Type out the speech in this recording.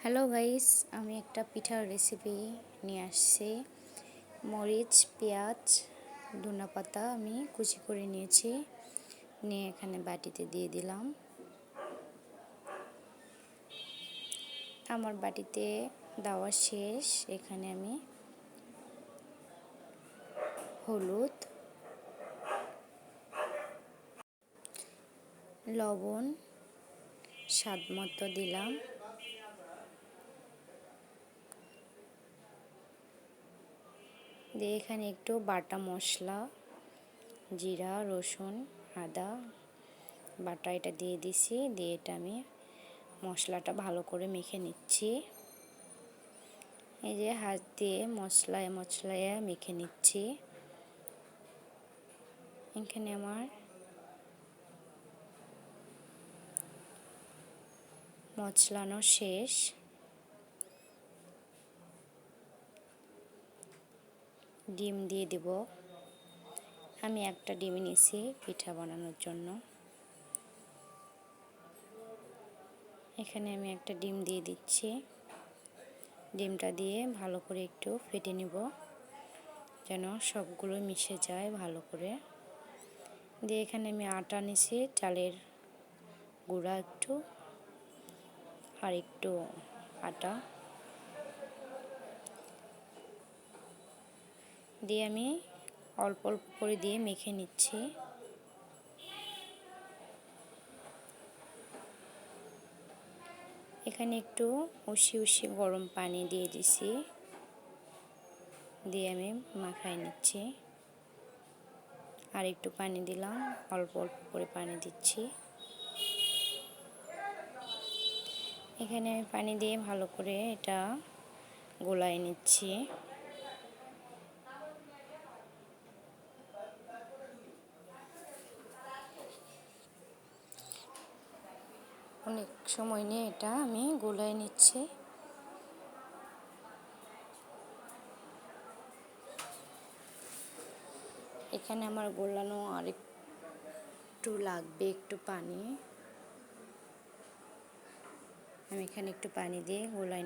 Hello guys, আমি একটা পিঠার রেসিপি নিয়ে আসছি। মরিচ, পেঁয়াজ, ধনেপাতা আমি কুচি করে নিয়েছি, নিয়ে এখানে বাটিতে দিয়ে দিলাম। আমার বাটিতে দেওয়া শেষ। এখানে আমি হলুদ, লবণ স্বাদ মতো দিলাম। দিয়ে এখানে একটু বাটা মশলা, জিরা, রসুন, আদা বাটা এটা দিয়ে দিছি। দিয়ে এটা আমি মশলাটা ভালো করে মেখে নিচ্ছি। এই যে হাত দিয়ে মশলায় মেখে নিচ্ছি। এখানে আমার মশলানো শেষ। ডিম দিয়ে দেব। আমি একটা ডিম নিয়েছি পিঠা বানানোর জন্য। এখানে আমি একটা ডিম দিয়ে দিচ্ছি। ডিমটা দিয়ে ভালো করে একটু ফেটে নিব, যেন সবগুলো মিশে যায় ভালো করে। দিয়ে এখানে আমি আটা নিয়েছি, চালের গুঁড়া একটু আর একটু আটা দিয়ে আমি অল্প অল্প করে দিয়ে মেখে নিচ্ছি। এখানে একটু উষি গরম পানি দিয়ে দিছি, দিয়ে আমি মাখাই নিচ্ছি। আর একটু পানি দিলাম, অল্প অল্প করে পানি দিচ্ছি। এখানে আমি পানি দিয়ে ভালো করে এটা গোলায় নিচ্ছি। অনেক সময় নিয়ে এটা আমি গোলায় নিচ্ছি। এখানে আমার গোলানো আর একটু লাগবে, একটু পানি। আমি এখানে একটু পানি দিয়ে গোলায়